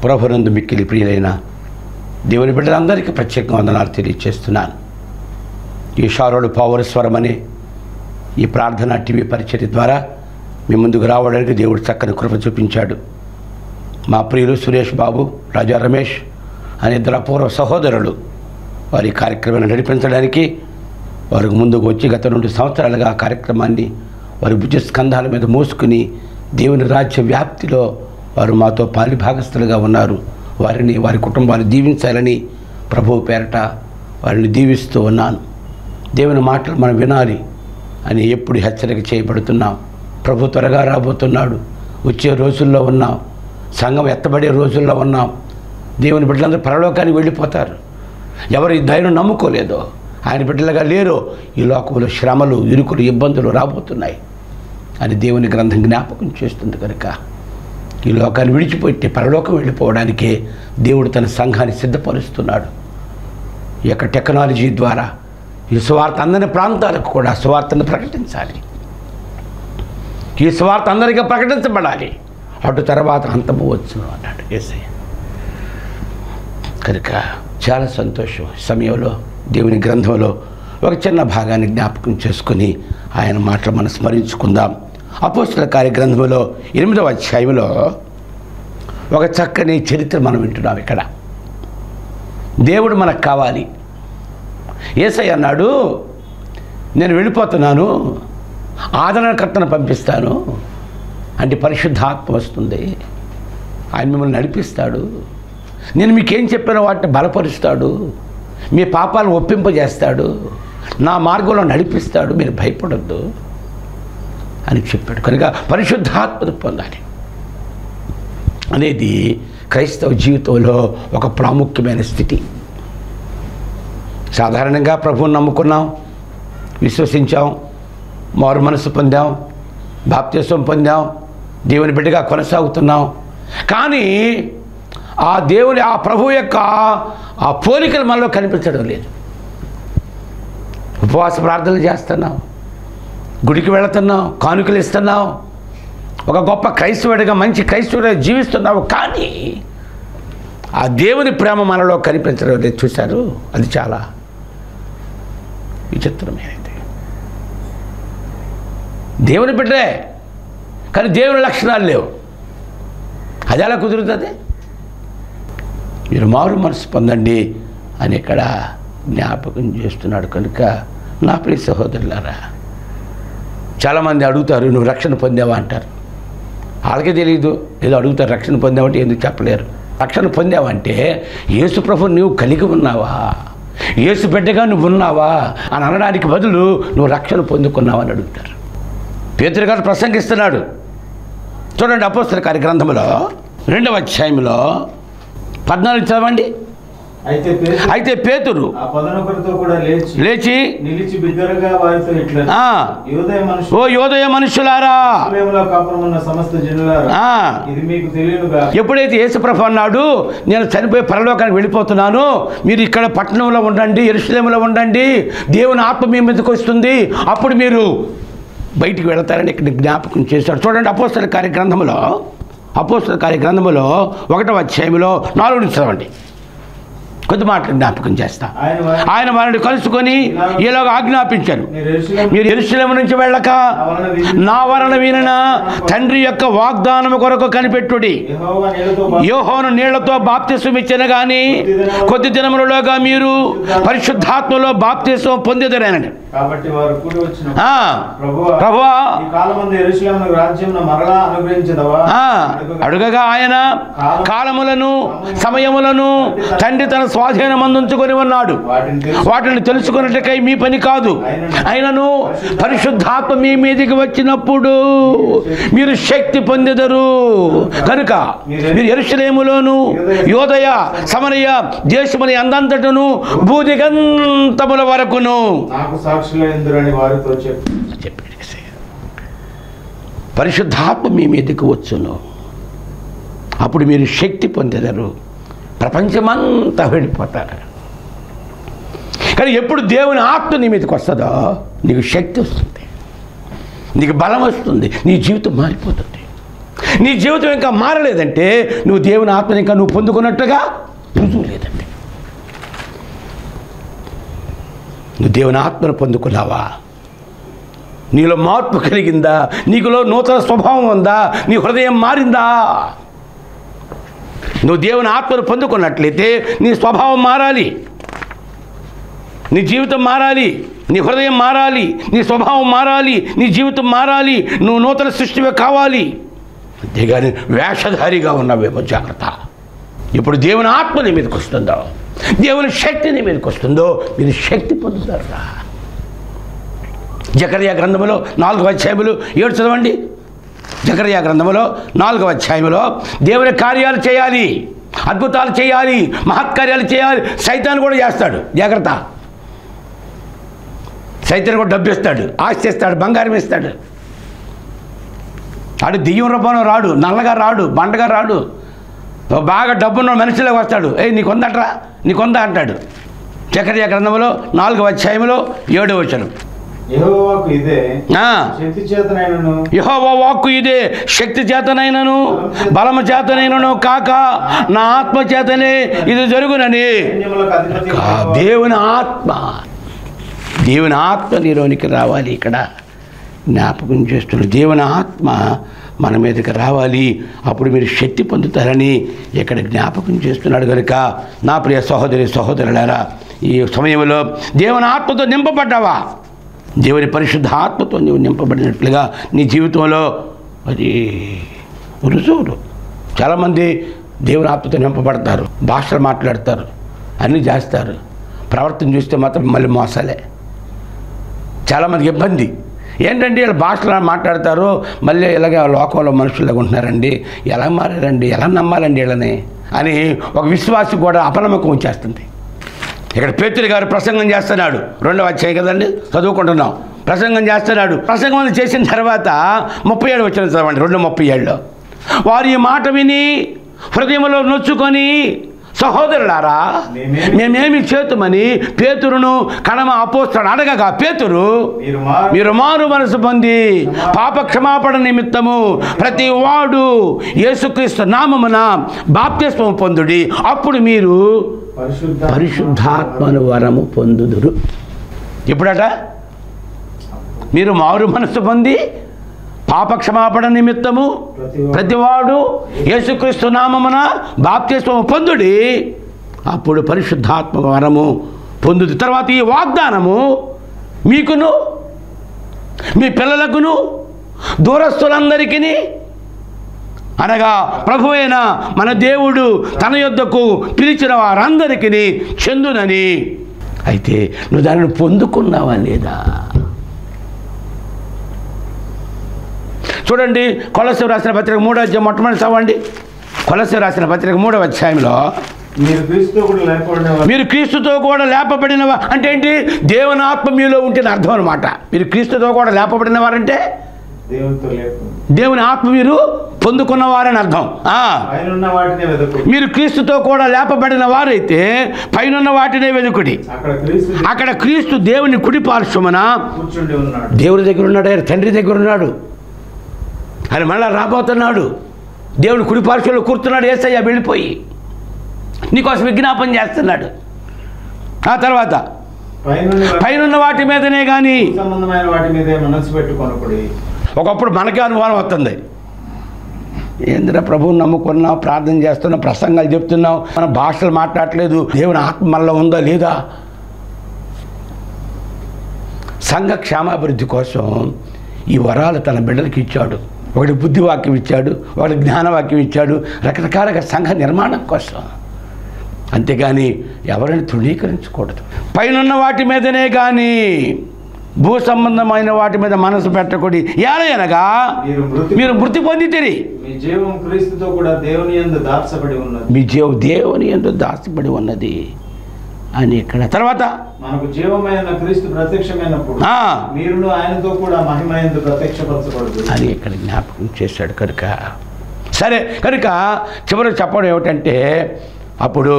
ప్రభునందు మిక్కిలి ప్రియులైన దేవుని బిడ్డలందరికీ ప్రత్యేకంగా వందనాలు తెలియజేస్తున్నాను. ఈ షారోడు పౌరస్వరం అనే ఈ ప్రార్థన టీవీ పరిచర్య ద్వారా మీ ముందుకు రావడానికి దేవుడు చక్కని కృప చూపించాడు. మా ప్రియులు సురేష్ బాబు, రాజా రమేష్ అనే ఇద్దరు అపూర్వ సహోదరులు వారి కార్యక్రమాన్ని నడిపించడానికి వారికి ముందుకు వచ్చి గత 2 సంవత్సరాలుగా ఆ కార్యక్రమాన్ని వారి భుజ స్కంధాల మీద మోసుకుని దేవుని రాజ్య వ్యాప్తిలో వారు మాతో పాలిభాగస్తులుగా ఉన్నారు. వారిని, వారి కుటుంబాన్ని దీవించాలని ప్రభువు పేరట వారిని దీవిస్తూ ఉన్నాను. దేవుని మాటలు మనం వినాలి అని ఎప్పుడు హెచ్చరిక చేయబడుతున్నాం. ప్రభు త్వరగా రాబోతున్నాడు. వచ్చే రోజుల్లో ఉన్నాం. సంఘం ఎత్తబడే రోజుల్లో ఉన్నాం. దేవుని బిడ్డలందరూ పరలోకానికి వెళ్ళిపోతారు. ఎవరు ఈ ధైర్యం నమ్ముకోలేదో, ఆయన బిడ్డలుగా లేరో, ఈ లోకంలో శ్రమలు, ఇరుకులు, ఇబ్బందులు రాబోతున్నాయి అని దేవుని గ్రంథం జ్ఞాపకం చేస్తుంది. కనుక ఈ లోకాన్ని విడిచిపెట్టి పరలోకం వెళ్ళిపోవడానికే దేవుడు తన సంఘాన్ని సిద్ధపరుస్తున్నాడు. ఈ యొక్క టెక్నాలజీ ద్వారా ఈ సువార్త అందరి ప్రాంతాలకు కూడా సువార్తను ప్రకటించాలి. ఈ సువార్త అందరికీ ప్రకటించబడాలి. అటు తర్వాత అంతము వచ్చును అన్నాడు యేసయ్య. కనుక చాలా సంతోషం. సమయంలో దేవుని గ్రంథంలో ఒక చిన్న భాగాన్ని జ్ఞాపకం చేసుకుని ఆయన మాటలు మనం స్మరించుకుందాం. అపోస్తల కార్య గ్రంథంలో 8వ అధ్యాయంలో ఒక చక్కని చరిత్ర మనం వింటున్నాం. ఇక్కడ దేవుడు మనకు కావాలి. యేసయ్య అన్నాడు, నేను వెళ్ళిపోతున్నాను, ఆదరణకర్తను పంపిస్తాను అంటే పరిశుద్ధాత్మ వస్తుంది. ఆయన మిమ్మల్ని నడిపిస్తాడు. నేను మీకేం చెప్పిన వాటిని బలపరుస్తాడు. మీ పాపాలను ఒప్పింపజేస్తాడు. నా మార్గంలో నడిపిస్తాడు. మీరు భయపడొద్దు అని చెప్పాడు. కనుక పరిశుద్ధాత్మను పొందాలి అనేది క్రైస్తవ జీవితంలో ఒక ప్రాముఖ్యమైన స్థితి. సాధారణంగా ప్రభువుని నమ్ముకున్నాం, విశ్వసించాం, మారు మనసు పొందాం, బాప్తిసం పొందాం, దేవుని బిడ్డగా కొనసాగుతున్నాం. కానీ ఆ దేవుని, ఆ ప్రభు యొక్క ఆ పోలికలు మనలో కనిపించడం లేదు. ఉపవాస ప్రార్థనలు చేస్తున్నాం, గుడికి వెళుతున్నాం, కానుకలు ఇస్తున్నాం, ఒక గొప్ప క్రైస్తవుడిగా మంచి క్రైస్తవుడిగా జీవిస్తున్నావు. కానీ ఆ దేవుని ప్రేమ మనలో కనిపించడం లేదు. చూశారు, అది చాలా విచిత్రమైనది. దేవుని బిడ్డే కానీ దేవుని లక్షణాలు లేవు. అది ఎలా కుదురుతుంది? మీరు మారు మనసు పొందండి అని ఇక్కడ జ్ఞాపకం చేస్తున్నాడు. కనుక నా ప్రియ సహోదరులారా, చాలామంది అడుగుతారు, నువ్వు రక్షణ పొందావా అంటారు. వాళ్ళకే తెలియదు. ఏదో అడుగుతారు, రక్షణ పొందావంటే ఎందుకు చెప్పలేరు. రక్షణ పొందావంటే యేసు ప్రభు నువ్వు కలిగి ఉన్నావా, యేసు బిడ్డగా నువ్వు ఉన్నావా అని అనడానికి బదులు నువ్వు రక్షణ పొందుకున్నావా అని అడుగుతారు. పేతురు గారు ప్రసంగిస్తున్నాడు. చూడండి, అపోస్తల కార్య గ్రంథంలో 2వ అధ్యాయంలో 14 చదవండి. అయితే పేతురు లేచి ఓ యోదయ మనుషులారా, ఎప్పుడైతే యేసుప్రభు అన్నాడు, నేను చనిపోయి పరలోకానికి వెళ్ళిపోతున్నాను, మీరు ఇక్కడ పట్టణంలో ఉండండి, యెరూషలేములో ఉండండి, దేవుని ఆత్మ మీ మీదకి వస్తుంది, అప్పుడు మీరు బయటికి వెళతారని ఇక్కడ జ్ఞాపకం చేశాడు. చూడండి, అపోస్తల కార్య గ్రంథంలో 1వ అధ్యాయంలో 4 చదవండి. కొద్ది మాటలు జ్ఞాపకం చేస్తా. ఆయన వారిని కలుసుకొని ఈలోగా ఆజ్ఞాపించారు, మీరు యెరూషలేము నుంచి వెళ్ళక నా వలన వినిన తండ్రి యొక్క వాగ్దానము కొరకు కనిపెట్టుడి. యోహాను నీళ్లతో బాప్తిసం ఇచ్చిన గాని కొద్ది దినములలోగా మీరు పరిశుద్ధాత్మలో బాప్తిసం పొందేదరేనండి. ప్రభువా, అడుగగా ఆయన కాలములను సమయములను తండ్రి తన స్వాధీనమందుంచుకొని ఉన్నాడు. వాటిని తెలుసుకున్నట్టుకై మీ పని కాదు. అయినను పరిశుద్ధాత్మ మీ మీదికి వచ్చినప్పుడు మీరు శక్తి పొందెదరు. కనుక మీరు యెరూషలేములోను యోదయ సమరయ దేశముని అందంతటను భూదిగంతముల వరకును చెప్పాడు. పరిశుద్ధాత్మ మీ మీదకి వచ్చును, అప్పుడు మీరు శక్తి పొందెదరు. ప్రపంచమంతా వెళ్ళిపోతారు. కానీ ఎప్పుడు దేవుని ఆత్మ నీ మీదకి వస్తుందో నీకు శక్తి వస్తుంది, నీకు బలం వస్తుంది, నీ జీవితం మారిపోతుంది. నీ జీవితం ఇంకా మారలేదంటే నువ్వు దేవుని ఆత్మని ఇంకా నువ్వు పొందుకున్నట్టుగా రుజువు లేదండి. నువ్వు దేవుని ఆత్మను పొందుకున్నావా? నీలో మార్పు కలిగిందా? నీకులో నూతన స్వభావం ఉందా? నీ హృదయం మారిందా? నువ్వు దేవుని ఆత్మను పొందుకున్నట్లయితే నీ స్వభావం మారాలి, నీ జీవితం మారాలి, నీ హృదయం మారాలి, నీ స్వభావం మారాలి, నీ జీవితం మారాలి. నువ్వు నూతన సృష్టివే కావాలి. అంతేగాని వేషధారిగా ఉన్నావేమో జాగ్రత్త. ఇప్పుడు దేవుని ఆత్మ నీ మీదకి వస్తుందో, దేవుని శక్తి నీ మీదకి వస్తుందో మీరు శక్తి పొందుతారా? జకర్యా గ్రంథములో 4వ అధ్యాయములు 7 చదవండి. జకర్యా గ్రంథములో 4వ అధ్యాయములో దేవుని కార్యాలు చేయాలి, అద్భుతాలు చేయాలి, మహత్కార్యాలు చేయాలి. సైతాన్ కూడా చేస్తాడు, జాగ్రత్త. సైతాన్ కూడా డబ్బు ఇస్తాడు, ఆస్తి ఇస్తాడు, బంగారం ఇస్తాడు. ఆడు దెయ్యం రూపంలో రాడు, నల్లగా రాడు, బండగా రాడు. బాగా డబ్బున్న మనిషిలోకి వస్తాడు. నీకొందట్రా, నీకొంద అంటాడు. జకర్యా గ్రంథములో 4వ అధ్యాయములో 7వ వచనం. యెహోవా వాక్కు ఇదే, శక్తి చేతనైనను బలము చేతనైనను కాక నా ఆత్మ చేతనే ఇది జరుగునని. దేవుని ఆత్మ నీలోనికి రావాలి. ఇక్కడ జ్ఞాపకం చేస్తున్నాడు, దేవుని ఆత్మ మన మీదకి రావాలి, అప్పుడు మీరు శక్తి పొందుతారని ఇక్కడ జ్ఞాపకం చేస్తున్నాడు. కనుక నా ప్రియ సహోదరి సహోదరులారా, ఈ సమయంలో దేవుని ఆత్మతో నింపబడ్డావా? దేవుని పరిశుద్ధ ఆత్మతో నీవు నింపబడినట్లుగా నీ జీవితంలో అది రుజువులు. చాలామంది దేవుని ఆత్మతో నింపబడతారు, భాషలు మాట్లాడతారు, అన్నీ చేస్తారు. ప్రవర్తన చూస్తే మాత్రం మళ్ళీ మోసాలే. చాలామందికి ఇబ్బంది ఏంటంటే వీళ్ళు భాషలు మాట్లాడతారు, మళ్ళీ ఇలాగ లోకంలో మనుషులుగా ఉంటున్నారండి, ఎలా మారారండి, ఎలా నమ్మాలండి వీళ్ళని అని ఒక విశ్వాసి కూడా అపనమ్మకం వచ్చేస్తుంది. ఇక్కడ పేతురు గారు ప్రసంగం చేస్తున్నాడు, 2వ అధ్యాయం కదండి చదువుకుంటున్నాం. ప్రసంగం చేస్తున్నాడు. ప్రసంగం చేసిన తర్వాత 37 వచనం చదవండి. 2:37లో వారు ఈ మాట విని హృదయంలో నొచ్చుకొని, సహోదరులారా మేమేమి చేతుమని పేతురును కడమ అపోస్తలుడు అడగగా, పేతురు మీరు మారు మనసు పొంది పాప క్షమాపణ నిమిత్తము ప్రతి వాడు యేసుక్రీస్తు నామమున బాప్తిస్మము పొందుడి, అప్పుడు మీరు పరిశుద్ధాత్మను వరము పొందుదురు. ఇప్పుడట మీరు మారు మనసు పొంది పాపక్షమాపణ నిమిత్తము ప్రతివాడు యేసుక్రీస్తు నామమున బాప్తిస్మము పొందుడి, అప్పుడు పరిశుద్ధాత్మ వరము పొందుదు. తర్వాత ఈ వాగ్దానము మీకును మీ పిల్లలకును దూరస్తులందరికీ, అనగా ప్రభువైన మన దేవుడు తన యొద్దకు పిలిచిన వారందరికీ చెందునని. అయితే నువ్వు దానిని పొందుకున్నావా లేదా? చూడండి, కొలస్సీయులకు రాసిన పత్రిక 3వ అధ్యాయం మొట్టమొదటి చదవండి. కొలస్సీయులకు రాసిన పత్రిక 3వ అధ్యాయంలో మీరు క్రీస్తుతో కూడా లేపబడినవా అంటే ఏంటి? దేవుని ఆత్మ మీలో ఉంటే అర్థం అనమాట. మీరు క్రీస్తుతో కూడా లేపబడినవారంటే దేవుని ఆత్మ మీరు పొందుకున్నవారని అర్థం. మీరు క్రీస్తుతో కూడా లేపబడిన వారైతే పైనున్న వాటినే వెదుకుడి. అక్కడ క్రీస్తు దేవుని కుడి పార్శ్వమున దేవుని దగ్గర ఉన్నాడు, ఆయన తండ్రి దగ్గర ఉన్నాడు, ఆయన మళ్ళా రాబోతున్నాడు. దేవుని కుడి పార్శ్వంలో కూర్చున్నాడు. యేసయ్య వెళ్ళిపోయి నీకోసం విజ్ఞాపన చేస్తున్నాడు. ఆ తర్వాత పైనున్న వాటి మీదనే కానీ ఒకప్పుడు మనకే అనుమానం వస్తుంది. ఏందిరా ప్రభువుని నమ్ముకున్నాం, ప్రార్థన చేస్తున్నాం, ప్రసంగాలు చెప్తున్నాం, మన భాషలు మాట్లాడట్లేదు, దేవుని ఆత్మ మనలో ఉందా లేదా? సంఘ క్షేమాభివృద్ధి కోసం ఈ వరాలు తన బిడ్డలకి ఇచ్చాడు. ఒకటి బుద్ధివాక్యం ఇచ్చాడు, ఒకటి జ్ఞానవాక్యం ఇచ్చాడు, రకరకాలుగా సంఘ నిర్మాణం కోసం. అంతేగాని ఎవరిని తృణీకరించకూడదు. పైనున్న వాటి మీదనే కానీ భూ సంబంధమైన వాటి మీద మనసు పెట్టకూడదు. ఏలయనగా మీరు మృతి పొందితిరి, మీ జీవం క్రీస్తుతో కూడా దేవుని యందు దాచబడి ఉన్నది, మీ జీవం దేవుని యందు దాచబడి ఉన్నది అని ఇక్కడ. తర్వాత మనకు జీవమైన క్రీస్తు ప్రత్యక్షమైనప్పుడు మీరును ఆయనతో కూడా మహిమయందు ప్రత్యక్షపరచబడదు అని ఇక్కడ జ్ఞాపకం చేశాడు. కనుక సరే, కనుక చివరికి చెప్పడం ఏమిటంటే అప్పుడు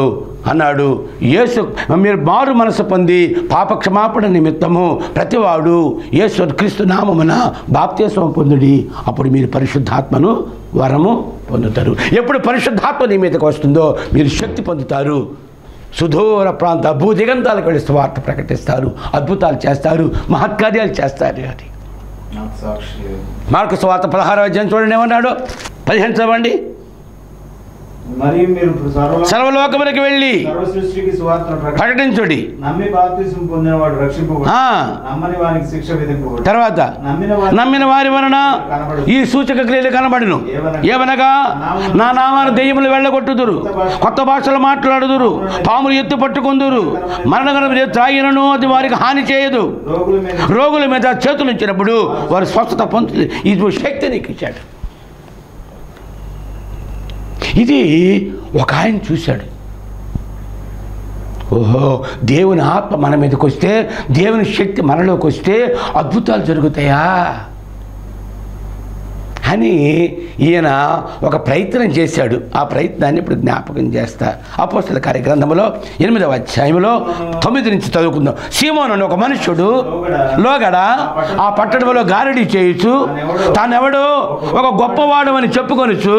అన్నాడు. యేసు మీరు మారు మనసు పొంది పాపక్షమాపణ నిమిత్తము ప్రతివాడు యేసు క్రీస్తు నామమున బాప్తిస్మం పొందుడి, అప్పుడు మీరు పరిశుద్ధాత్మను వరము పొందుతారు. ఎప్పుడు పరిశుద్ధాత్మ నీ మీదకి వస్తుందో మీరు శక్తి పొందుతారు. సుదూర ప్రాంత భూదిగంతాలకు వెళ్ళి సువార్త ప్రకటిస్తారు, అద్భుతాలు చేస్తారు, మహత్కార్యాలు చేస్తారు. అది మార్కు సువార్త 16వ అధ్యాయం చూడండి ఏమన్నాడు, 15 చదవండి. మరియు మీరు సర్వలోకములకు వెళ్ళి సర్వసృష్టికి సువార్తను ప్రకటించుడి. నమ్మి బాప్తిస్మం పొందినవాడు రక్షింపబడు, నమ్మని వానికి శిక్ష విధింపబడు. తర్వాత నమ్మిన వారి వలన ఈ సూచక క్రియలు కనబడును. ఏమనగా నా నామాన దెయ్యములు వెళ్ళగొట్టుదురు, కొత్త భాషలు మాట్లాడుదురు, పాములు ఎత్తు పట్టుకుందురు, మరణగణం త్రాగినను అది వారికి హాని చేయదు, రోగుల మీద చేతులు ఇచ్చినప్పుడు వారు స్వస్థత పొందుతుంది. ఇది శక్తి నీకు ఇచ్చాడు. ఇది ఒక ఆయన చూశాడు. ఓహో, దేవుని ఆత్మ మన మీదకి వస్తే, దేవుని శక్తి మనలోకి వస్తే అద్భుతాలు జరుగుతాయా అని ఈయన ఒక ప్రయత్నం చేశాడు. ఆ ప్రయత్నాన్ని ఇప్పుడు జ్ఞాపకం చేస్తా. అపోస్తల కార్యగ్రంథంలో 8వ అధ్యాయంలో 9 నుంచి చదువుకుందాం. సీమోను అని ఒక మనుష్యుడు లోగడ ఆ పట్టణంలో గారడీ చేయొచ్చు, తానెవడో ఒక గొప్పవాడు అని చెప్పుకొనొచ్చు.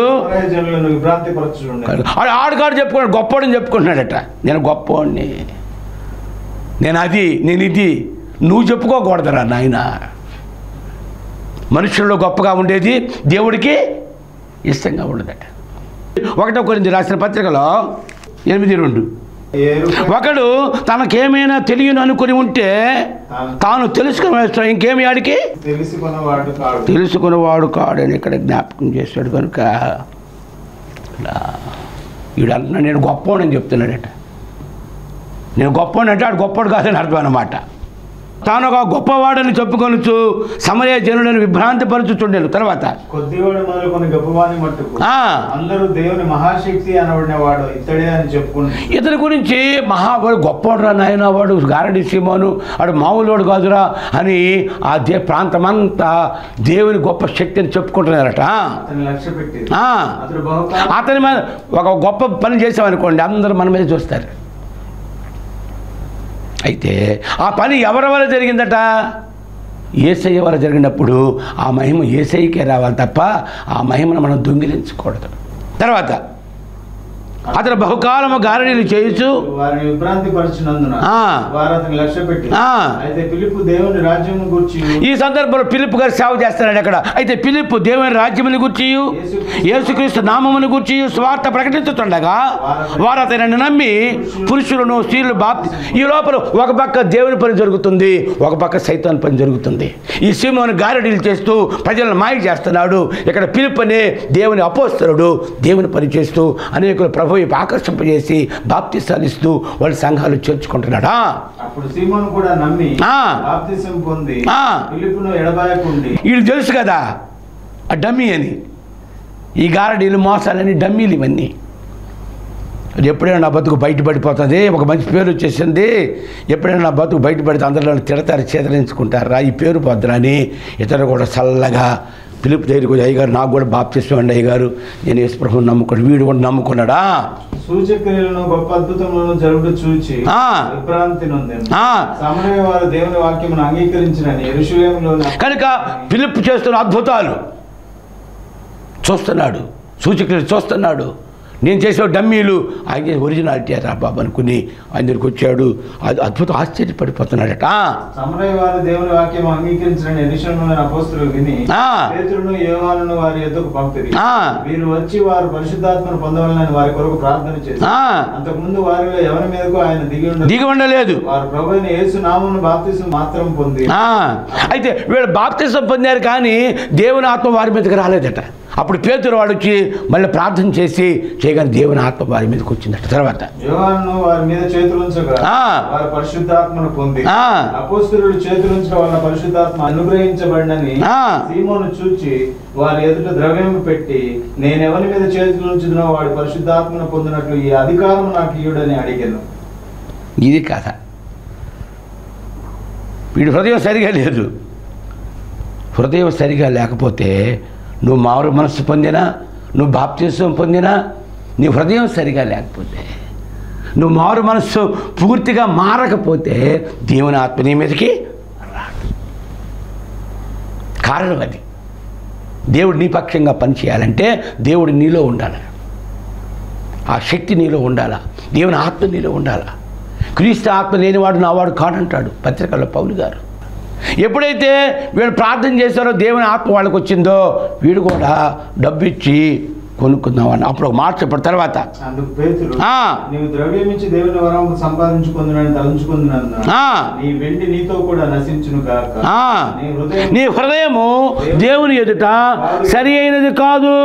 ఆడుగాడు చెప్పుకున్నాడు, గొప్పవాడని చెప్పుకుంటున్నాడట. నేను గొప్పవాడిని, నేను ఇది నువ్వు చెప్పుకోకూడదురా నాయన. మనుషుల్లో గొప్పగా ఉండేది దేవుడికి ఇష్టంగా ఉండదట. 1 కొరింథీ రాసిన పత్రికలో 8:2 ఒకడు తనకేమైనా తెలియను అనుకుని ఉంటే తాను తెలుసుకుని ఇంకేమి ఆడికి తెలుసుకునేవాడు కాడని ఇక్కడ జ్ఞాపకం చేశాడు. కనుక వీడు అంటున్నాడు నేను గొప్పవాడని చెప్తున్నాడట. నేను గొప్పవాడు అంటే ఆడు గొప్పవాడు కాదని అర్థం అన్నమాట. తాను ఒక గొప్పవాడని చెప్పుకొనొచ్చు, సమరయ జనులను విభ్రాంతిపరచుచుండెను. తర్వాత కొద్దివాడు మొదలుకొని గొప్పవాని మట్టుకు అందరూ దేవుని మహాశక్తి అనబడిన వాడు ఇతడే అని చెప్పుకుంటారు. ఇతని గురించి మహావాడు గొప్పవాడు రా నాయన, వాడు గారడీ సీమోను, వాడు మామూలు వాడు కాదురా అని ఆ ప్రాంతమంతా దేవుని గొప్ప శక్తిని చెప్పుకుంటున్నారట. అతని మీద ఒక గొప్ప పని చేసామనుకోండి, అందరూ మన మీద చూస్తారు. అయితే ఆ పని ఎవరి వల్ల జరిగిందట? యేసయ్య వల్ల జరిగినప్పుడు ఆ మహిమ యేసయ్యకే రావాలి తప్ప ఆ మహిమను మనం దొంగిలించకూడదు. తర్వాత అతను బహుకాలము గారడీలు చేయొచ్చు, వారిని విభ్రాంతిపరచినందున వారు అతన్ని లక్ష్యపెట్టి అయితే ఫిలిప్పు దేవుని రాజ్యమును గూర్చి, ఈ సందర్భంలో ఫిలిప్పు గారు సేవ చేస్తున్నాడు అక్కడ. అయితే ఫిలిప్పు దేవుని రాజ్యమును గూర్చి యేసుక్రీస్తు నామమును గూర్చి స్వార్థ ప్రకటించుతుండగా వారు అతనిని నమ్మి పురుషులను స్త్రీలు బాప్తి. ఈ లోపల ఒక పక్క దేవుని పని జరుగుతుంది, ఒక పక్క సైతాన్ పని జరుగుతుంది. ఈ సీమోను గారడీలు చేస్తూ ప్రజలను మాయ చేస్తున్నాడు. ఇక్కడ ఫిలిప్పు అనే దేవుని అపోస్తలుడు దేవుని పని చేస్తూ అనేకులు ప్రభు ఆకర్షింపజేసి బాప్తిసాలు ఇస్తూ వాళ్ళ సంఘాలు చేర్చుకుంటున్నాడా. అప్పుడు సీమోను కూడా నమ్మి బాప్తిసం పొంది ఫిలిప్పును ఎడబాయకుండి. వీళ్ళు తెలుసు కదా ఆ డమ్మీ అని, ఈ గారడీలు మోసాలని డమ్మీలు ఇవన్నీ. ఎప్పుడైనా నా బతుకు బయటపడిపోతుంది, ఒక మంచి పేరు వచ్చేసింది, ఎప్పుడైనా నా బతుకు బయటపడితే అందరిలో తిడతారు, చేదరించుకుంటారా, ఈ పేరు పొద్దురా అని ఇతరులు కూడా చల్లగా ఫిలిప్ దగ్గరికి వచ్చి అయ్యగారు నాకు కూడా బాప్తిస్మం అండి అయ్యగారు, నేను యేసు ప్రభువుని నమ్ముకున్నాడు. వీడు కూడా నమ్ముకున్నాడా. సూచక్రియలను గొప్ప అద్భుతములను జరుగుట చూచి విభ్రాంతి నొందెను. సమరయ వారు దేవుని వాక్యమును అంగీకరించినని యెరూషలేములో కనుక ఫిలిప్ చేస్తున్న అద్భుతాలు చూస్తున్నాడు, సూచక్రియలు చూస్తున్నాడు. నేను చేసే డమ్మీలు ఆయన ఒరిజినాలిటీ రా బాబు అనుకుని ఆయన దగ్గరికి వచ్చాడు. అది అద్భుతం, ఆశ్చర్యపడిపోతున్నాడట. సమరయ వారు దేవుని వాక్యం అంగీకరించిన యెరూషలేములోని అపోస్తలులు విని పేతురును యోహానును వారి యొద్దకు పంపిరి. వీరు వచ్చి వారు పరిశుద్ధాత్మను పొందవాలని వారి కొరకు ప్రార్థన చేశారు. అంతకుముందు వారిలో ఎవరి మీదకు ఆయన దిగి ఉండలేదు. వారు ప్రభువైన యేసు నామమున బాప్తిసం మాత్రం పొంది. అయితే వీళ్ళు బాప్తిసం పొందారు కానీ దేవుని ఆత్మ వారి మీదకి రాలేదట. అప్పుడు పేతురు వాడు వచ్చి మళ్ళీ ప్రార్థన చేసి చేయగానే దేవుని ఆత్మ వారి మీదకి వచ్చిందట. తర్వాత యోహాను వారి మీద చేతులుంచగా వారు పరిశుద్ధాత్మను పొంది అపోస్తలులు చేతులుంచడం వల్ల పరిశుద్ధాత్మ అనుగ్రహించబడినని సీమోను చూచి వారి ఎదుట ద్రవ్యం పెట్టి నేను ఎవరి మీద చేతులుంచుదునో వాడి పరిశుద్ధాత్మను పొందినట్లు ఈ అధికారం నాకు ఇయ్యుడని అడిగాను. ఇది కథ. వీడి హృదయం సరిగా లేదు. హృదయం సరిగా లేకపోతే నువ్వు మారు మనస్సు పొందినా, నువ్వు బాప్తిసం పొందినా, నీ హృదయం సరిగా లేకపోతే నువ్వు మారు మనస్సు పూర్తిగా మారకపోతే దేవుని ఆత్మ నీ మీదకి రాదు. కారణం అది. దేవుడు నీ పక్షంగా పనిచేయాలంటే దేవుడు నీలో ఉండాలి, ఆ శక్తి నీలో ఉండాలా, దేవుని ఆత్మ నీలో ఉండాలా. క్రీస్తు ఆత్మ లేనివాడు నావాడు కాడంటాడు పత్రికల్లో పౌలు గారు. ఎప్పుడైతే వీడు ప్రార్థన చేశారో దేవుని ఆత్మ వాళ్ళకి వచ్చిందో వీడు కూడా డబ్బు ఇచ్చి కొనుక్కుందామని అప్పుడు ఒక మాట చెప్పాడు. తర్వాత అందుకు పేతురు, నీవు ద్రవ్యమిచ్చి దేవుని వరం సంపాదించుకుందునని తలంచుకుందునన్నా నీ వెండి నీతో కూడా నశించును గాక. నీ హృదయము దేవుని ఎదుట సరి అయినది కాదు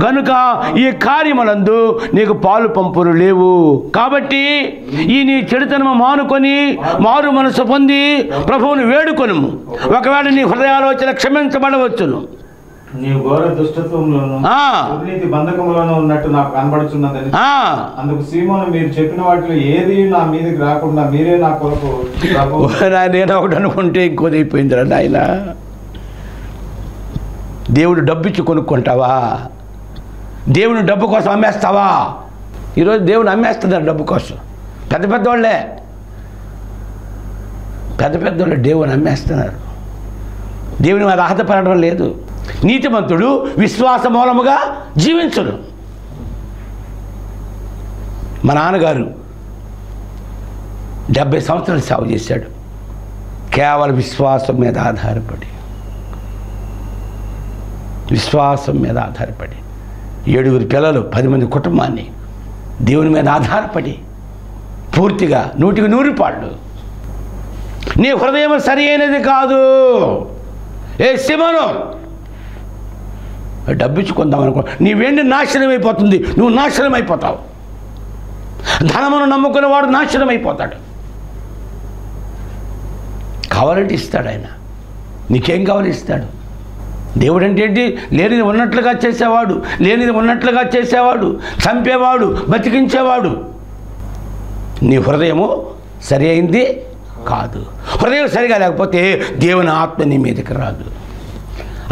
గనుక ఈ కార్యములందు నీకు పాలు పంపులు లేవు. కాబట్టి ఈ నీ చెడుతనము మానుకొని మారు మనసు పొంది ప్రభువుని వేడుకొనుము. ఒకవేళ నీ హృదయాలోచన క్షమించబడవచ్చును. నీవు ఘోర దుష్టత్వంలోను దుర్నీతి బంధకములోను ఉన్నట్టు నాకు కనబడుచున్నదని. అందుకు సీమోను, మీరు చెప్పిన వాటిలో ఏది నా మీదకి రాకుండా మీరే నా కొరకు. నేను ఒకటి అనుకుంటే ఇంకోది అయిపోయిందిరా నాయన. దేవుడు డబ్బు ఇచ్చి కొనుక్కుంటావా? దేవుని డబ్బు కోసం అమ్మేస్తావా? ఈరోజు దేవుని అమ్మేస్తున్నారు డబ్బు కోసం. పెద్ద పెద్దవాళ్ళే దేవుని అమ్మేస్తున్నారు. దేవుని వారు ఆహతపడడం లేదు. నీతిమంతుడు విశ్వాస మూలముగా జీవించును. మా నాన్నగారు 70 సంవత్సరాలు సేవ చేశాడు కేవలం విశ్వాసం మీద ఆధారపడి. 7 పిల్లలు, 10 మంది కుటుంబాన్ని దేవుని మీద ఆధారపడి పూర్తిగా 100కి 100 పాళ్ళు. నీ హృదయం సరి అయినది కాదు. ఏ సిమోను, డబ్బిచ్చుకుందామనుకో, నీ వెండి నాశనం అయిపోతుంది, నువ్వు నాశనం అయిపోతావు. ధనమును నమ్ముకునేవాడు నాశనం అయిపోతాడు. కావాలంటే ఇస్తాడు ఆయన, నీకేం కావాలి ఇస్తాడు. దేవుడు అంటే ఏంటి? లేనిది ఉన్నట్లుగా చేసేవాడు, లేనిది ఉన్నట్లుగా చేసేవాడు, చంపేవాడు, బతికించేవాడు. నీ హృదయము సరి అయింది కాదు. హృదయం సరిగా లేకపోతే దేవుని ఆత్మ నీ మీదకి రాదు.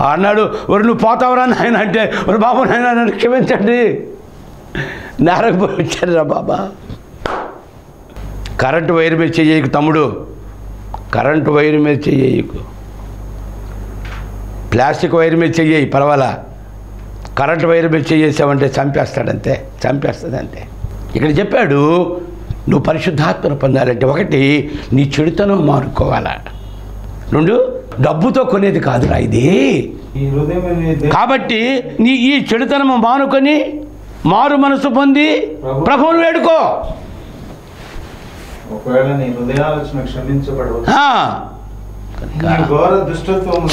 అన్నాడు, నువ్వు పోతావురా నాయన అంటే, బాబు నాయన నన్ను క్షమించండి, నరకపోయి వచ్చాడు రా బాబా. కరెంటు వైర్ మీద చెయ్యకు తమ్ముడు, కరెంటు వైర్ మీద చెయ్యకు. ప్లాస్టిక్ వైర్ మీద చెయ్యి పర్వాలా, కరెంటు వైర్ మీద చెయ్యేసావంటే చంపేస్తాడంతే, చంపేస్తుంది అంతే. ఇక్కడ చెప్పాడు, నువ్వు పరిశుద్ధాత్మను పొందాలంటే 1 నీ చెడుతనం మానుకోవాలా, 2 డబ్బుతో కొనేది కాదురా ఇది. కాబట్టి నీ ఈ చెడుతనము మానుకొని మారు మనసు పొంది ప్రభువును వేడుకో.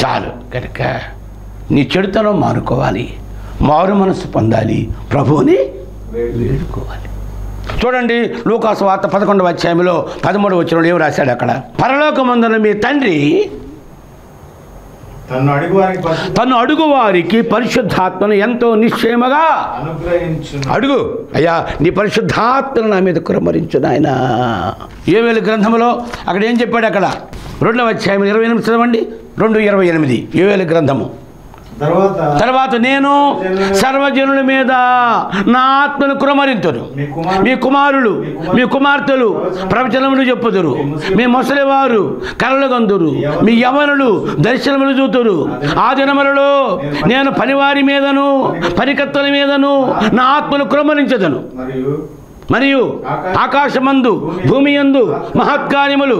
చాలు కనుక నీ చెడుతనం మానుకోవాలి, మారు మనసు పొందాలి, ప్రభువుని వేడుకోవాలి. చూడండి, లూకాసు వార్త 11వ అధ్యాయంలో 13వ వచనంలో ఏం రాశాడు అక్కడ? పరలోకమందున మీ తండ్రి తను అడుగువారికి పరిశుద్ధాత్మను ఎంతో నిశ్చయముగా అడుగు. అయ్యా, నీ పరిశుద్ధాత్మను నా మీద కుమ్మరించు నాయన. యోవేలు గ్రంథంలో అక్కడ ఏం చెప్పాడు? అక్కడ 2వ అధ్యాయం 28 చదవండి. 2:28 యోవేలు గ్రంథము. తర్వాత నేను సర్వజనుల మీద నా ఆత్మను కుమ్మరింతును. మీ కుమారులు మీ కుమార్తెలు ప్రవచనములు చెప్పుదురు, మీ ముసలివారు కలలు గందురు, మీ యవనులు దర్శనములు చూతురు. ఆ దినములలో నేను పనివారి మీదను పనికత్తెల మీదను నా ఆత్మను కుమ్మరించదను. మరియు ఆకాశమందు భూమి యందు మహత్కార్యములు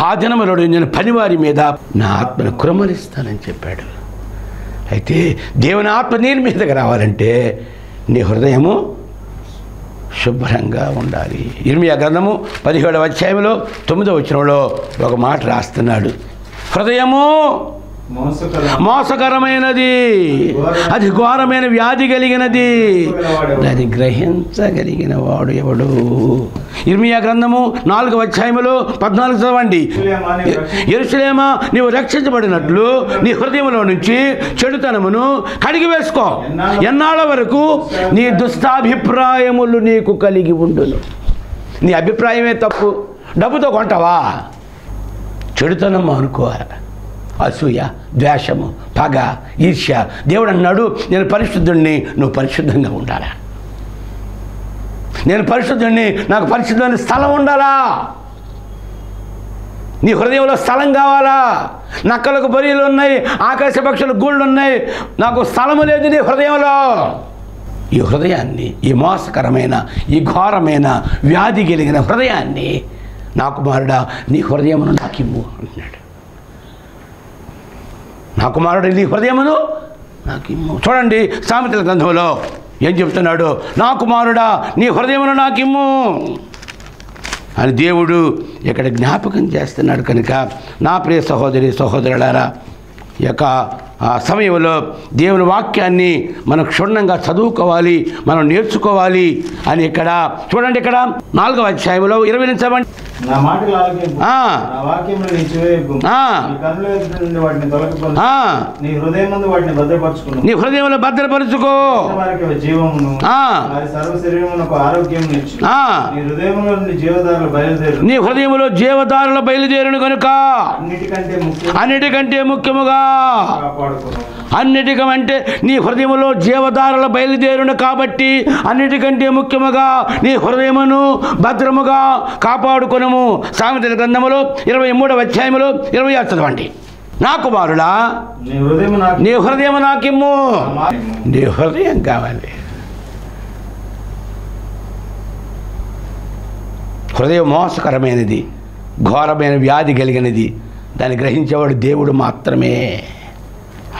ఆ దినములో నేను పనివారి మీద నా ఆత్మను కుమ్మరిస్తానని చెప్పాడు. అయితే దేవుని ఆత్మ నీ మీదకి రావాలంటే నీ హృదయము శుభ్రంగా ఉండాలి. ఇర్మియా గ్రంథము 17వ అధ్యాయంలో 9వ వచనంలో ఒక మాట రాస్తున్నాడు. హృదయము మోసకరమైనది, అది ఘోరమైన వ్యాధి కలిగినది, దాన్ని గ్రహించగలిగిన వాడు ఎవడు? ఇర్మియా గ్రంథము 4వ అధ్యాయములో 14 చదవండి. యెరూషలేమా, నీవు రక్షించబడినట్లు నీ హృదయంలో నుంచి చెడుతనమును కడిగి వేసుకో. ఎన్నాళ్ళ వరకు నీ దుష్టాభిప్రాయములు నీకు కలిగి ఉండును. నీ అభిప్రాయమే తప్పు. డబ్బుతో కొంటావా? చెడుతనం అనుకోవాలి. అసూయ, ద్వేషము, పగ, ఈర్ష్య. దేవుడు అన్నాడు, నేను పరిశుద్ధుడిని, నువ్వు పరిశుద్ధంగా ఉండాలా. నేను పరిశుద్ధుడిని, నాకు పరిశుద్ధమైన స్థలం ఉండాలా. నీ హృదయంలో స్థలం కావాలా. నక్కలకు బొరియలు ఉన్నాయి, ఆకాశ పక్షులకు గూళ్ళు ఉన్నాయి, నాకు స్థలము లేదు నీ హృదయంలో. ఈ హృదయాన్ని, ఈ మోసకరమైన, ఈ ఘోరమైన వ్యాధి కలిగిన హృదయాన్ని నా కుమారుడా నీ హృదయమును నాకిమ్ము అంటున్నాడు. నా కుమారుడు నీ హృదయమును నాకిమ్ము. చూడండి సామెతల గ్రంథంలో ఏం చెప్తున్నాడు, నా కుమారుడా నీ హృదయమును నాకిమ్ము అని దేవుడు ఇక్కడ జ్ఞాపకం చేస్తున్నాడు. కనుక నా ప్రియ సహోదరి సహోదరులారా, ఈ యొక్క సమయంలో దేవుని వాక్యాన్ని మనం క్షుణ్ణంగా చదువుకోవాలి, మనం నేర్చుకోవాలి అని ఇక్కడ చూడండి. ఇక్కడ 4వ అధ్యాయంలో 20 నుంచి నా మాటలు ఆలకింపు, నా వాక్యములు నీ చెవియొగ్గు, నీ కన్నుల ఎదుట నుండి వాటిని తొలగిపోను, నీ హృదయమందు వాటిని భద్రపరచుకును. నీ హృదయంలో భద్రపరచుకో. వారికి జీవమును, వారి సర్వ శరీరమునకు ఆరోగ్యమును ఇచ్చు. నీ హృదయములో నుండి జీవదారులు బయలుదేరు. నీ హృదయంలో జీవదారులు బయలుదేరును కనుక అన్నిటికంటే ముఖ్యముగా కాపాడుకును. అన్నిటికంటే నీ హృదయంలో జీవదారుల బయలుదేరును కాబట్టి అన్నిటికంటే ముఖ్యముగా నీ హృదయమును భద్రముగా కాపాడుకొనుము. సామెతల గ్రంథములో 23వ అధ్యాయములో 26 చదవండి. నా కుమారుడా నీ హృదయము నాకిమ్ము. నీ హృదయం కావాలి. హృదయం మోసకరమైనది, ఘోరమైన వ్యాధి కలిగినది. దాన్ని గ్రహించేవాడు దేవుడు మాత్రమే.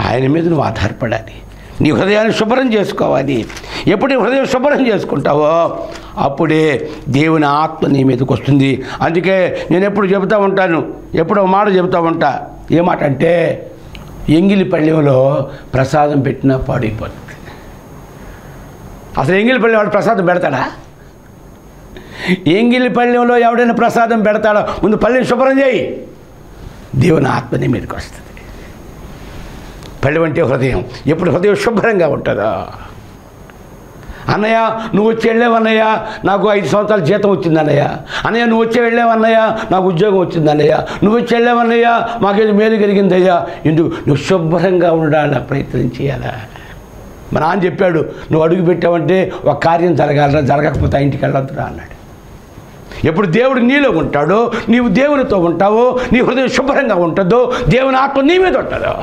ఆయన మీద నువ్వు ఆధారపడాలి. నీ హృదయాన్ని శుభ్రం చేసుకోవాలి. ఎప్పుడు హృదయం శుభ్రం చేసుకుంటావో అప్పుడే దేవుని ఆత్మ నీ మీదకి వస్తుంది. అందుకే నేను ఎప్పుడు చెబుతూ ఉంటాను, ఎప్పుడు ఒక మాట చెబుతూ ఉంటా. ఏ మాట అంటే, ఎంగిలి పళ్ళెంలో ప్రసాదం పెట్టినా పాడైపోతుంది. అసలు ఎంగిలి పళ్ళెం వాడు ప్రసాదం పెడతాడా? ఎంగిలి పళ్ళెంలో ఎవడైనా ప్రసాదం పెడతాడో? ముందు పళ్ళెం శుభ్రం చేయి, దేవుని ఆత్మ నీ మీదకి వస్తుంది. పళ్ళెం అంటే హృదయం. ఎప్పుడు హృదయం శుభ్రంగా ఉంటుందో, అన్నయ్య నువ్వు వచ్చి వెళ్ళావన్నయ్య నాకు 5 సంవత్సరాల జీతం వచ్చింది అన్నయ్య, అన్నయ్య నువ్వు వచ్చి వెళ్ళావన్నయ్య నాకు ఉద్యోగం వచ్చింది అన్నయ్య, నువ్వు వచ్చి వెళ్ళావన్నయ్య మాకేది మేలు కలిగిందయ్యా. ఎందుకు? నువ్వు శుభ్రంగా ఉండాలా, ప్రయత్నం చేయాలా. మా నాన్న చెప్పాడు, నువ్వు అడుగు పెట్టావంటే ఒక కార్యం జరగాలరా, జరగకపోతే ఆ ఇంటికి వెళ్ళొద్దురా అన్నాడు. ఎప్పుడు దేవుడు నీలో ఉంటాడో, నీవు దేవునితో ఉంటావో, నీ హృదయం శుభ్రంగా ఉంటుందో, దేవుని ఆత్మ నీ మీద ఉంటుందో,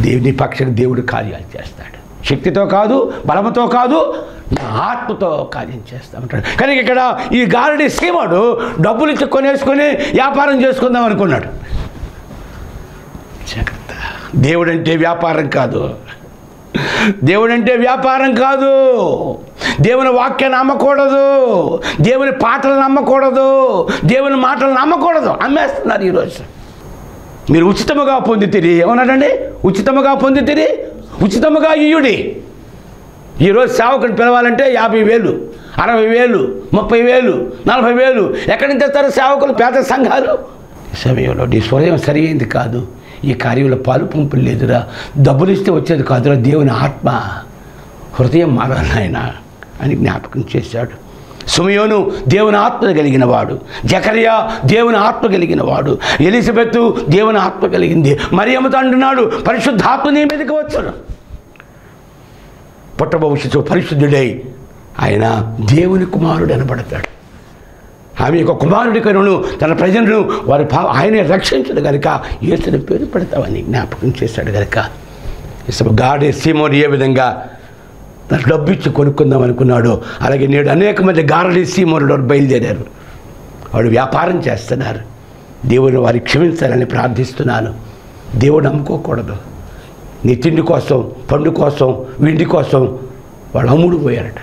దేవుని పక్షానికి దేవుడు కార్యాలు చేస్తాడు. శక్తితో కాదు, బలముతో కాదు, నా ఆత్మతో కార్యం చేస్తా ఉంటాడు. కానీ ఇక్కడ ఈ గారడి సీమడు డబ్బులు ఇచ్చి కొనేసుకొని వ్యాపారం చేసుకుందాం అనుకున్నాడు. జాగ్రత్త. దేవుడంటే వ్యాపారం కాదు. దేవుడంటే వ్యాపారం కాదు. దేవుని వాక్యాన్ని నమ్మకూడదు, దేవుని పాటలు నమ్మకూడదు, దేవుని మాటలు నమ్మకూడదు. అమ్మేస్తున్నారు ఈరోజు. మీరు ఉచితముగా పొందితిరి, ఏమన్నాడండి? ఉచితముగా పొందితిరి, ఉచితముగా ఇయ్యుడి. ఈరోజు సేవకుని పిలవాలంటే 50,000, 60,000, 30,000, 40,000 ఎక్కడి నుంచి తెస్తారు సేవకులు? పేద సంఘాలు. ఈ సమయంలో నీ స్వయం సరైనది కాదు, ఈ కార్యంలో పాలు పంపులు లేదురా, డబ్బులు ఇస్తే వచ్చేది కాదురా, దేవుని ఆత్మ హృదయం మారాలి ఆయన అని జ్ఞాపకం చేశాడు. సుమయోను దేవుని ఆత్మ కలిగిన వాడు, జకరియా దేవుని ఆత్మ కలిగిన వాడు, ఎలిజబెత్ దేవుని ఆత్మ కలిగింది. మరియమ్మతో అంటున్నాడు, పరిశుద్ధాత్మ నీ మీదకి వచ్చాడు. పుట్ట భవిష్యత్తు పరిశుద్ధుడై ఆయన దేవుని కుమారుడు అనబడతాడు. ఆమె యొక్క కుమారుడి కనును తన ప్రజలను వారి ఆయనే రక్షించడు కనుక యేసుని పేరు పెడతామని జ్ఞాపకం చేశాడు కనుక గాడే సీమోని ఏ విధంగా డబ్బు ఇచ్చి కొనుక్కుందాం అనుకున్నాడు, అలాగే నేడు అనేక మంది గారడీ సీమోనుడు బయలుదేరారు. వాడు వ్యాపారం చేస్తున్నారు. దేవుడు వారికి క్షమించాలని ప్రార్థిస్తున్నాను. దేవుడు నమ్ముకోకూడదు. నీ తిండి కోసం, పండు కోసం, విండి కోసం వాడు అమ్ముడు పోయారట.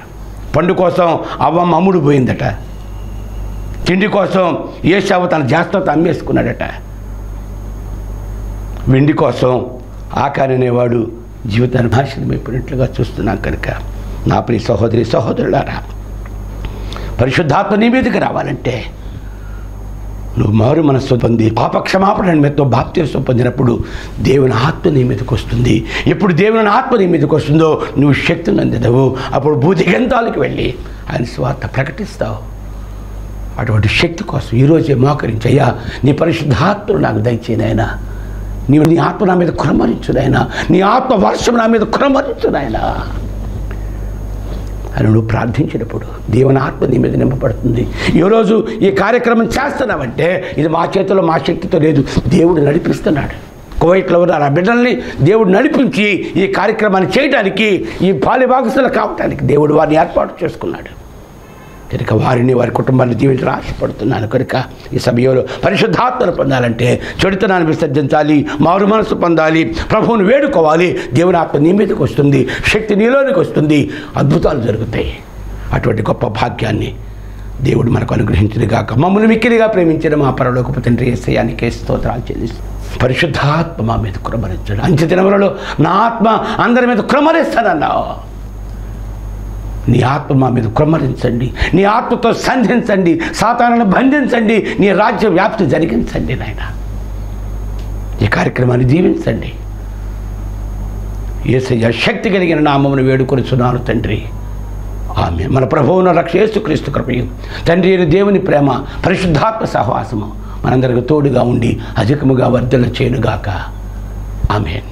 పండు కోసం అవ్వమ్మ అమ్ముడు పోయిందట. తిండి కోసం ఏశావు తన జాస్తంతో అమ్మేసుకున్నాడట. వెండి కోసం ఆకాన్ అనేవాడు జీవితాన్ని నాశనమైపోయినట్లుగా చూస్తున్నాం. కనుక నా ప్రియ సహోదరి సహోదరులారా, పరిశుద్ధాత్మ నీ మీదకి రావాలంటే నువ్వు మారు మనస్సు పొంది పాపక్షమాపణ నిమిత్తం బాప్తిసం పొందినప్పుడు దేవుని ఆత్మ నీ మీదకి వస్తుంది. ఎప్పుడు దేవుని ఆత్మ నీ మీదకి వస్తుందో నువ్వు శక్తిని అందదవు. అప్పుడు భూదిగంతాలకు వెళ్ళి ఆయన స్వార్థ ప్రకటిస్తావు. అటువంటి శక్తి కోసం ఈరోజే మోకరించి, అయ్యా నీ పరిశుద్ధాత్మను నాకు దయచేయనైనా, నీవు నీ ఆత్మ నా మీద కురమరించునైనా, నీ ఆత్మ వర్షం నా మీద కురమరించునైనా అని నువ్వు ప్రార్థించినప్పుడు దేవుని ఆత్మ నీ మీద నింపబడుతుంది. ఈరోజు ఈ కార్యక్రమం చేస్తున్నావంటే ఇది మా చేతిలో మా శక్తితో లేదు, దేవుడు నడిపిస్తున్నాడు. కువైట్లో ఉన్న ఆ బిడ్డల్ని దేవుడు నడిపించి ఈ కార్యక్రమాన్ని చేయడానికి, ఈ పాలిభాగస్తులు కావటానికి దేవుడు వారిని ఏర్పాటు చేసుకున్నాడు కనుక వారిని వారి కుటుంబాన్ని దీవించడం ఆశపడుతున్నాను. కనుక ఈ సమయంలో పరిశుద్ధాత్మను పొందాలంటే చెడుతనాన్ని విసర్జించాలి, మారు మనసు పొందాలి, ప్రభువును వేడుకోవాలి. దేవుని ఆత్మ నీ మీదకి వస్తుంది, శక్తి నీలోనికి వస్తుంది, అద్భుతాలు జరుగుతాయి. అటువంటి గొప్ప భాగ్యాన్ని దేవుడు మనకు అనుగ్రహించిన గాక. మమ్మల్ని మిక్కిలిగా ప్రేమించిన మా పరలోకపు తండ్రి యేసయ్యానికే స్తోత్రాలు చెల్లిస్తాం. పరిశుద్ధాత్మ మా మీద కురమరించండి. అంత్య దినములలో నా ఆత్మ అందరి మీద కురమరిస్తానన్నావు. నీ ఆత్మ మా మీద కుమ్మరించండి, నీ ఆత్మతో సంధించండి, సాతానును బంధించండి, నీ రాజ్య వ్యాప్తి జరిగించండి నాయన. ఈ కార్యక్రమాన్ని దీవించండి. యేసయ్య శక్తి కలిగిన నామమును వేడుకొనుచున్నాను తండ్రి, ఆమేన్. మన ప్రభువును రక్ష యేసుక్రీస్తు కృపయు తండ్రి అయిన దేవుని ప్రేమ పరిశుద్ధాత్మ సహవాసము మనందరికి తోడుగా ఉండి అధికముగా వర్ధల చేయునుగాక. ఆమేన్.